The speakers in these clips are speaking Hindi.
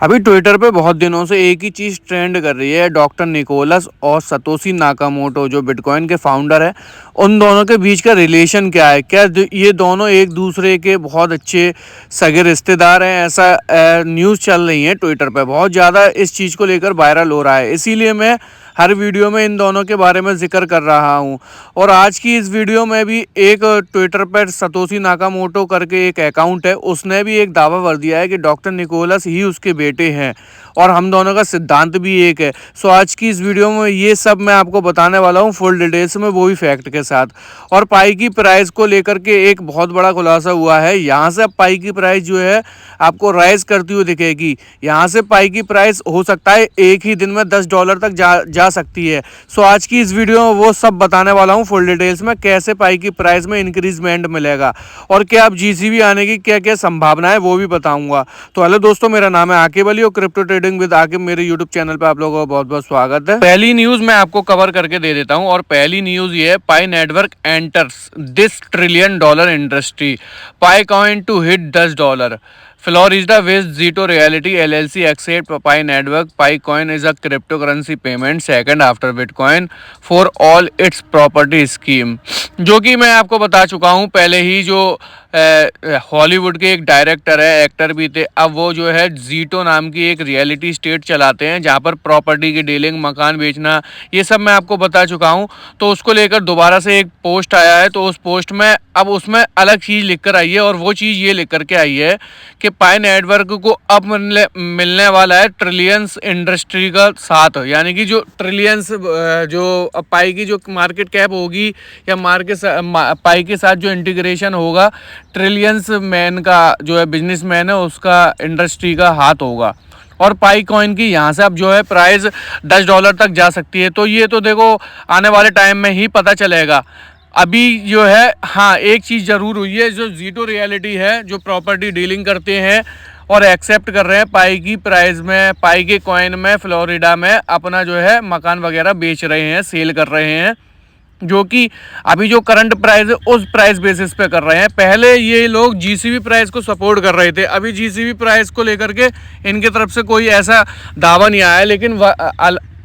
अभी ट्विटर पे बहुत दिनों से एक ही चीज़ ट्रेंड कर रही है। डॉक्टर निकोलस और सतोशी नाकामोटो जो बिटकॉइन के फाउंडर हैं, उन दोनों के बीच का रिलेशन क्या है? क्या ये दोनों एक दूसरे के बहुत अच्छे सगे रिश्तेदार हैं? ऐसा न्यूज़ चल रही है ट्विटर पे, बहुत ज़्यादा इस चीज़ को लेकर वायरल हो रहा है। इसीलिए मैं हर वीडियो में इन दोनों के बारे में जिक्र कर रहा हूँ। और आज की इस वीडियो में भी एक ट्विटर पर सतोशी नाकामोटो करके एक अकाउंट है, उसने भी एक दावा कर दिया है कि डॉक्टर निकोलस ही उसके बेटे हैं और हम दोनों का सिद्धांत भी एक है। सो आज की इस वीडियो में ये सब मैं आपको बताने वाला हूँ फुल डिटेल्स में, वो भी फैक्ट के साथ। और पाई की प्राइस को लेकर के एक बहुत बड़ा खुलासा हुआ है। यहाँ से अब पाई की प्राइस जो है आपको राइज करती हुई दिखेगी। यहाँ से पाई की प्राइस हो सकता है एक ही दिन में $10 तक जा सकती है। सो आज की इस वीडियो में वो सब बताने वाला हूँ फुल डिटेल्स में, कैसे पाई की प्राइस में इंक्रीजमेंट मिलेगा और क्या अब जीसीबी आने की क्या क्या संभावना है वो भी बताऊंगा। तो हेलो दोस्तों, मेरा नाम है आकिब अली और क्रिप्टो ट्रेडिंग विद आकिब मेरे यूट्यूब चैनल पे आप लोगों का बहुत बहुत स्वागत है। पहली न्यूज मैं आपको कवर करके दे देता हूँ और पहली न्यूज ये है, Pi network enters this $1 trillion industry, Pi coin to hit $10। Florida with Zito Reality LLC accept Pi Network. Pi Coin is a cryptocurrency payment second after Bitcoin for all its property scheme। जो कि मैं आपको बता चुका हूँ पहले ही। जो हॉलीवुड के एक डायरेक्टर है, एक्टर भी थे, अब वो जो है जीटो नाम की एक रियलिटी स्टेट चलाते हैं जहाँ पर प्रॉपर्टी की डीलिंग, मकान बेचना, ये सब मैं आपको बता चुका हूँ। तो उसको लेकर दोबारा से एक पोस्ट आया है, तो उस पोस्ट में अब उसमें अलग चीज़ लिख कर आई है और वो चीज़ ये लिख करके आई है कि पाई नेटवर्क को अब मिलने वाला है ट्रिलियंस इंडस्ट्री का साथ। यानी कि जो ट्रिलियंस जो पाई की जो मार्केट कैप होगी या पाई के साथ जो इंटीग्रेशन होगा, ट्रिलियंस मैन का जो है बिजनेसमैन है उसका इंडस्ट्री का हाथ होगा। और पाई कॉइन की यहाँ से अब जो है प्राइस $10 तक जा सकती है। तो ये तो देखो आने वाले टाइम में ही पता चलेगा। अभी जो है, हाँ, एक चीज़ ज़रूर हुई है, जो जीटो रियलिटी है जो प्रॉपर्टी डीलिंग करते हैं और एक्सेप्ट कर रहे हैं पाई की प्राइस में, पाई के कॉइन में, फ्लोरिडा में अपना जो है मकान वगैरह बेच रहे हैं, सेल कर रहे हैं, जो कि अभी जो करंट प्राइस है उस प्राइस बेसिस पे कर रहे हैं। पहले ये लोग जीसीबी प्राइस को सपोर्ट कर रहे थे, अभी जीसीबी प्राइस को लेकर के इनकी तरफ से कोई ऐसा दावा नहीं आया। लेकिन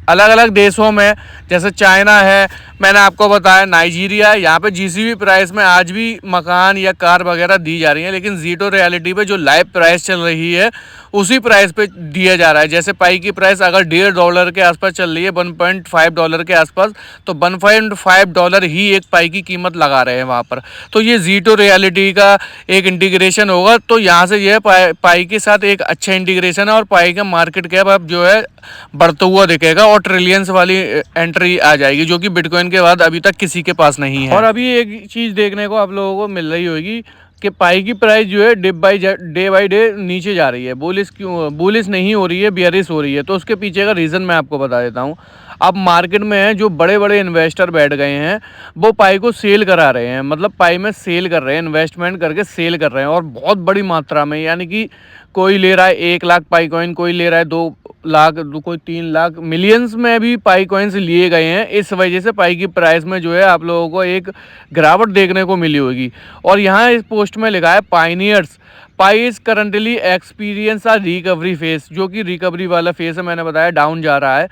अलग अलग देशों में, जैसे चाइना है, मैंने आपको बताया नाइजीरिया, यहाँ पे जीसीबी प्राइस में आज भी मकान या कार वगैरह दी जा रही है, लेकिन जीटो रियलिटी पे जो लाइव प्राइस चल रही है उसी प्राइस पे दिया जा रहा है। जैसे पाई की प्राइस अगर $1.5 के आसपास चल रही है, $1.5 के आसपास, तो $1.5 ही एक पाई की कीमत लगा रहे हैं वहाँ पर। तो ये जीटो रियलिटी का एक इंटीग्रेशन होगा, तो यहाँ से ये पाई के साथ एक अच्छा इंटीग्रेशन है और पाई का मार्केट कैप अब जो है बढ़ता हुआ दिखेगा और ट्रिलियंस वाली एंट्री आ जाएगी, जो कि बिटकॉइन के बाद अभी तक किसी के पास नहीं है। और अभी एक चीज़ देखने को आप लोगों को मिल रही होगी कि पाई की प्राइस जो है डे बाई डे नीचे जा रही है। बुलिश नहीं हो रही है, बियरिश हो रही है। तो उसके पीछे का रीज़न मैं आपको बता देता हूँ। अब मार्केट में जो बड़े बड़े इन्वेस्टर बैठ गए हैं वो पाई को सेल करा रहे हैं, मतलब पाई में सेल कर रहे हैं, इन्वेस्टमेंट करके सेल कर रहे हैं और बहुत बड़ी मात्रा में। यानी कि कोई ले रहा है 1 लाख पाई कॉइन, कोई ले रहा है 2 लाख, कोई 3 लाख, मिलियंस में भी पाई कॉइन्स लिए गए हैं। इस वजह से पाई की प्राइस में जो है आप लोगों को एक गिरावट देखने को मिली होगी। और यहाँ इस पोस्ट में लिखा है pioneers pi is currently experience a recovery phase, जो कि रिकवरी वाला फेस है, मैंने बताया डाउन जा रहा है।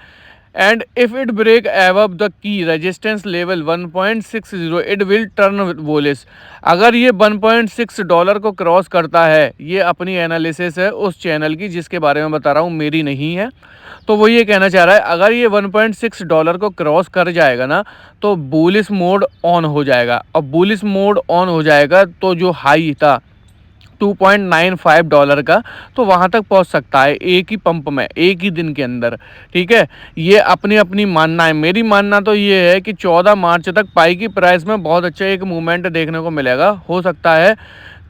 And if it break above the key resistance level 1.60 it will turn bullish. अगर ये $1.6 को क्रॉस करता है, ये अपनी एनालिसिस है उस चैनल की जिसके बारे में बता रहा हूँ, मेरी नहीं है। तो वो ये कहना चाह रहा है अगर ये $1.6 को क्रॉस कर जाएगा ना, तो बुलिश मोड ऑन हो जाएगा। और बुलिश मोड ऑन हो जाएगा तो जो हाई था $2.95 का, तो वहाँ तक पहुँच सकता है एक ही पंप में, एक ही दिन के अंदर। ठीक है, ये अपनी अपनी मानना है। मेरी मानना तो ये है कि 14 मार्च तक पाई की प्राइस में बहुत अच्छा एक मूवमेंट देखने को मिलेगा। हो सकता है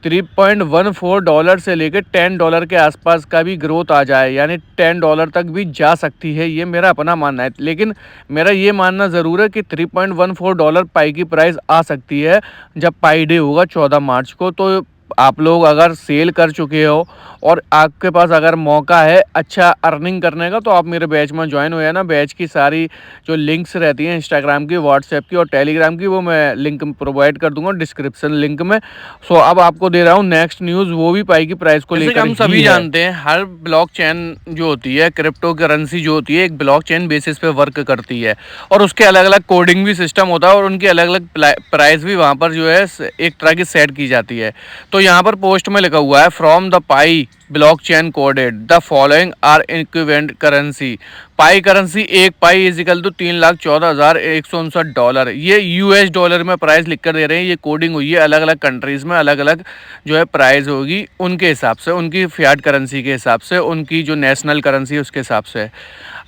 $3.14 से लेकर $10 के आसपास का भी ग्रोथ आ जाए, यानी $10 तक भी जा सकती है, ये मेरा अपना मानना है। लेकिन मेरा ये मानना ज़रूर है कि $3.14 पाई की प्राइस आ सकती है जब पाई डे होगा 14 मार्च को। तो आप लोग अगर सेल कर चुके हो और आपके पास अगर मौका है अच्छा अर्निंग करने का, तो आप मेरे बैच में ज्वाइन हो जाना। बैच की सारी जो लिंक्स रहती हैं इंस्टाग्राम की, व्हाट्सएप की और टेलीग्राम की, वो मैं लिंक प्रोवाइड कर दूंगा डिस्क्रिप्शन लिंक में। सो अब आपको दे रहा हूँ नेक्स्ट न्यूज़, वो भी पाई की प्राइस को लेकर। हम सभी जानते हैं हर ब्लॉकचेन जो होती है, क्रिप्टो करेंसी जो होती है, एक ब्लॉकचेन बेसिस पे वर्क करती है और उसके अलग अलग कोडिंग भी सिस्टम होता है और उनकी अलग अलग प्राइस भी वहाँ पर जो है एक तरह की सेट की जाती है। तो यहाँ पर पोस्ट में लिखा हुआ है, from the pi blockchain coded the following are equivalent currency. Pi currency, एक पाई इजिकल टू $3,14,159। ये यूएस डॉलर में प्राइस लिख कर दे रहे हैं। ये कोडिंग हुई है अलग अलग कंट्रीज़ में, अलग अलग जो है प्राइस होगी उनके हिसाब से, उनकी फियाट करेंसी के हिसाब से, उनकी जो नेशनल करेंसी है उसके हिसाब से।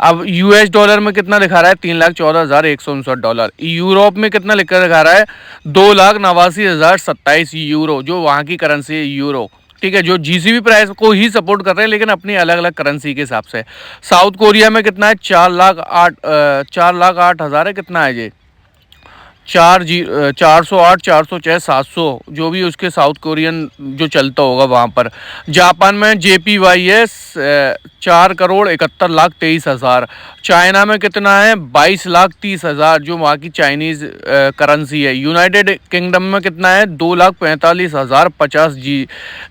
अब यूएस डॉलर में कितना लिखा रहा है? $3,14,159। यूरोप में कितना लिख कर दिखा रहा है? 2,89,027 यूरो, जो वहाँ की करेंसी है यूरो। ठीक है, जो जीसीबी प्राइस को ही सपोर्ट कर रहे हैं लेकिन अपनी अलग अलग करेंसी के हिसाब से। साउथ कोरिया में कितना है? 4,08,000 है। कितना है ये? 408, 406, 700, जो भी उसके साउथ कोरियन जो चलता होगा वहाँ पर। जापान में JPY 4,71,23,000। चाइना में कितना है? 22,30,000, जो वहाँ की चाइनीज़ करेंसी है। यूनाइटेड किंगडम में कितना है? 2,45,050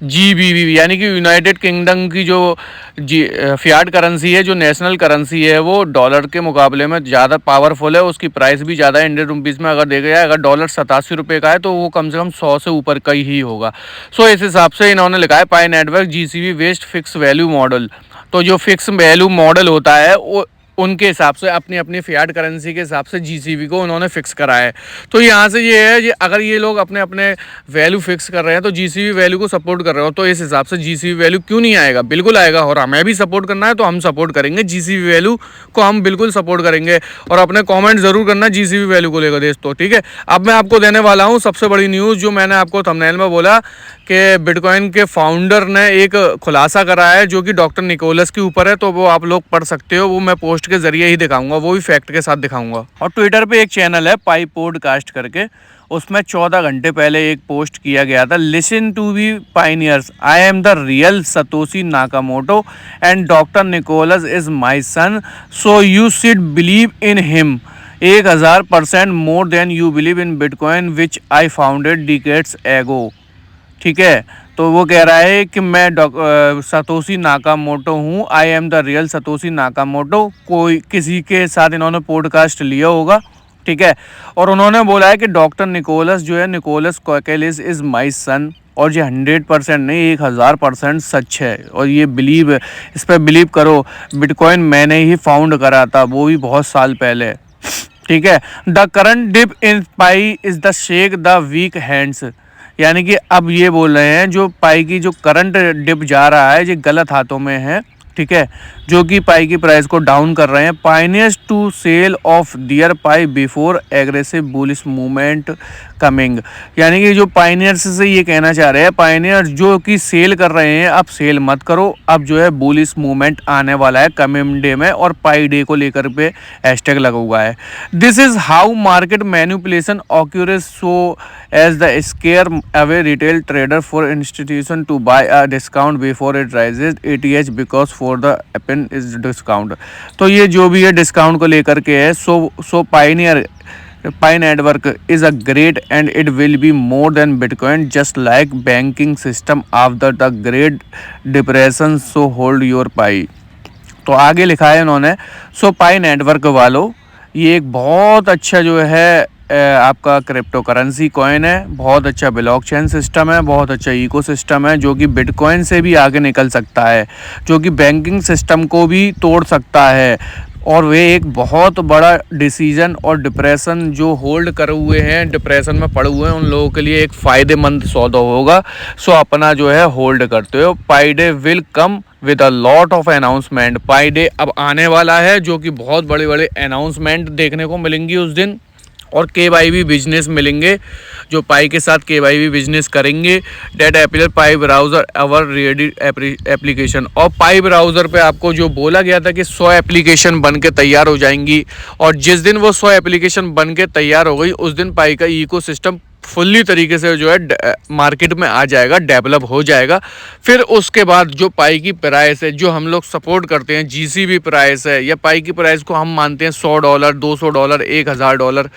GBP, यानी कि यूनाइटेड किंगडम की जो फियाट करेंसी है, जो नेशनल करेंसी है, वो डॉलर के मुकाबले में ज़्यादा पावरफुल है। उसकी प्राइस भी ज़्यादा है। इंडियन रुपीज़ में अगर देखा जाए, अगर डॉलर 87 रुपये का है तो वो कम से कम 100 से ऊपर का ही होगा। सो इस हिसाब से इन्होंने लिखा है Pi network GCB west fix value model. तो जो फिक्स वैल्यू मॉडल होता है वो उनके हिसाब से अपनी अपनी फियाट करेंसी के हिसाब से GCB को उन्होंने फिक्स करा है। तो यहाँ से ये है, ये अगर ये लोग अपने अपने वैल्यू फिक्स कर रहे हैं तो GCB वैल्यू को सपोर्ट कर रहे हो, तो इस हिसाब से GCB वैल्यू क्यों नहीं आएगा? बिल्कुल आएगा। और हमें भी सपोर्ट करना है तो हम सपोर्ट करेंगे GCB वैल्यू को, हम बिल्कुल सपोर्ट करेंगे। और अपने कॉमेंट ज़रूर करना GCB वैल्यू को लेकर दोस्तों, ठीक है। अब मैं आपको देने वाला हूँ सबसे बड़ी न्यूज़, जो मैंने आपको थंबनेल में बोला कि बिटकॉइन के फाउंडर ने एक खुलासा करा है जो कि डॉक्टर निकोलस के ऊपर है। तो वो आप लोग पढ़ सकते हो, वो मैं पोस्ट के जरिए ही दिखाऊंगा, वो भी फैक्ट के साथ दिखाऊंगा। और ट्विटर पे एक चैनल है पाई पॉडकास्ट करके, उसमें 14 घंटे पहले एक पोस्ट किया गया था, listen to be pioneers, I am the real Satoshi Nakamoto and doctor Nicholas is my son, so you should believe in him 1000% more than you believe in bitcoin which I founded decades ago. ठीक है, तो वो कह रहा है कि मैं सतोशी नाकामोटो हूँ, आई am the real Satoshi Nakamoto. कोई किसी के साथ इन्होंने पॉडकास्ट लिया होगा, ठीक है। और उन्होंने बोला है कि डॉक्टर निकोलस जो है, निकोलस कोकेलिस इज़ माई सन। और ये 100% नहीं, 1000% सच है। और ये बिलीव, इस पर बिलीव करो। बिटकॉइन मैंने ही फाउंड करा था, वो भी बहुत साल पहले, ठीक है। The current dip in pi is the shake the weak hands, यानी कि अब ये बोल रहे हैं जो पाई की जो करंट डिप जा रहा है ये गलत हाथों में है, ठीक है, जो कि पाई की प्राइस को डाउन कर रहे हैं। Pioneers to sell off dear pi before aggressive bullish movement coming, यानी कि जो पाइनियर्स से ये कहना चाह रहे हैं, पाइनियर्स जो कि सेल कर रहे हैं, अब सेल मत करो, अब जो है बुलिश मूवमेंट आने वाला है कमिंग डे में। और पाई डे को लेकर पे हैशटैग लगा हुआ है। This is how market manipulation occurs, so as the scare away retail trader for institution to buy a discount before it rises ETH because for the एपन इज डिस्काउंट। तो ये जो भी है डिस्काउंट को लेकर के है। So Pi network is a great and it will be more than bitcoin, just like banking system after the great depression, so hold your Pi. तो आगे लिखा है इन्होंने, सो पाई नेटवर्क वालों, ये एक बहुत अच्छा जो है आपका क्रिप्टो करेंसी कॉइन है, बहुत अच्छा ब्लॉकचेन सिस्टम है, बहुत अच्छा इकोसिस्टम है, जो कि बिटकॉइन से भी आगे निकल सकता है, जो कि बैंकिंग सिस्टम को भी तोड़ सकता है। और वे एक बहुत बड़ा डिसीजन और डिप्रेशन जो होल्ड करे हुए हैं, डिप्रेशन में पड़े हुए हैं, उन लोगों के लिए एक फ़ायदेमंद सौदा होगा। सो अपना जो है होल्ड करते हो। Pi day will come with a lot of announcement. Pi day अब आने वाला है, जो कि बहुत बड़े बड़े अनाउंसमेंट देखने को मिलेंगी उस दिन। और KYB बिजनेस मिलेंगे, जो पाई के साथ KYB बिजनेस करेंगे। डेट एप्लीकेशन पाई ब्राउज़र अवर रेडी एप्लीकेशन। और पाई ब्राउज़र पे आपको जो बोला गया था कि 100 एप्लीकेशन बन के तैयार हो जाएंगी, और जिस दिन वो 100 एप्लीकेशन बन के तैयार हो गई उस दिन पाई का इकोसिस्टम फुल्ली तरीके से जो है मार्केट में आ जाएगा, डेवलप हो जाएगा। फिर उसके बाद जो पाई की प्राइस है, जो हम लोग सपोर्ट करते हैं, जीसीबी प्राइस है या पाई की प्राइस को हम मानते हैं $100, $200, $1000।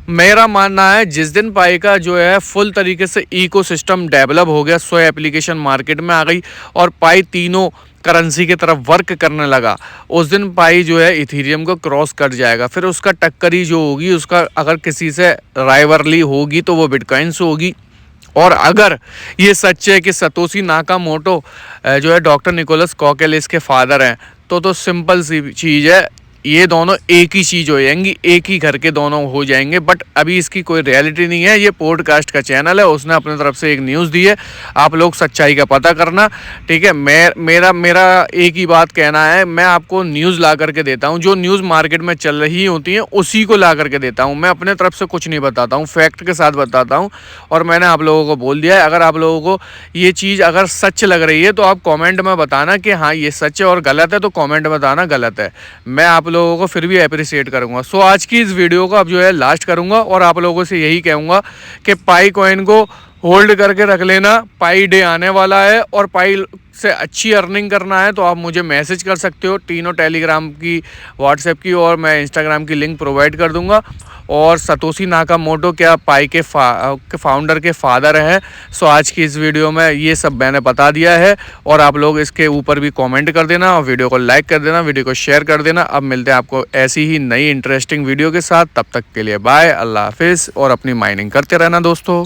मेरा मानना है जिस दिन पाई का जो है फुल तरीके से इकोसिस्टम डेवलप हो गया, 100 एप्लीकेशन मार्केट में आ गई और पाई तीनों करेंसी की तरफ वर्क करने लगा, उस दिन पाई जो है इथेरियम को क्रॉस कर जाएगा। फिर उसका टक्करी जो होगी, उसका अगर किसी से राइवरली होगी तो वो बिटकॉइन से होगी। और अगर ये सच है कि सतोशी नाकामोटो जो है डॉक्टर निकोलस कॉकेलिस के फादर हैं, तो सिंपल सी चीज़ है, ये दोनों एक ही चीज़ हो जाएंगी, एक ही घर के दोनों हो जाएंगे। बट अभी इसकी कोई रियलिटी नहीं है। ये पॉडकास्ट का चैनल है, उसने अपने तरफ से एक न्यूज़ दी है, आप लोग सच्चाई का पता करना, ठीक है। मेरा एक ही बात कहना है, मैं आपको न्यूज़ ला करके देता हूँ, जो न्यूज़ मार्केट में चल रही होती हैं उसी को ला करके देता हूँ। मैं अपने तरफ से कुछ नहीं बताता हूँ, फैक्ट के साथ बताता हूँ। और मैंने आप लोगों को बोल दिया है, अगर आप लोगों को ये चीज़ अगर सच लग रही है तो आप कॉमेंट में बताना कि हाँ ये सच है, और गलत है तो कॉमेंट में बताना गलत है। मैं आप लोगों को फिर भी अप्रिशिएट करूंगा। सो आज की इस वीडियो को अब जो है लास्ट करूंगा और आप लोगों से यही कहूंगा कि पाई कॉइन को होल्ड करके रख लेना, पाई डे आने वाला है और पाई से अच्छी अर्निंग करना है तो आप मुझे मैसेज कर सकते हो, तीनों टेलीग्राम की, व्हाट्सएप की और मैं इंस्टाग्राम की लिंक प्रोवाइड कर दूंगा। और सतोशी नाकामोटो क्या पाई के फाउंडर के फादर हैं। सो आज की इस वीडियो में ये सब मैंने बता दिया है और आप लोग इसके ऊपर भी कमेंट कर देना और वीडियो को लाइक कर देना, वीडियो को शेयर कर देना। अब मिलते हैं आपको ऐसी ही नई इंटरेस्टिंग वीडियो के साथ, तब तक के लिए बाय, अल्लाह हाफिज़ और अपनी माइनिंग करते रहना दोस्तों।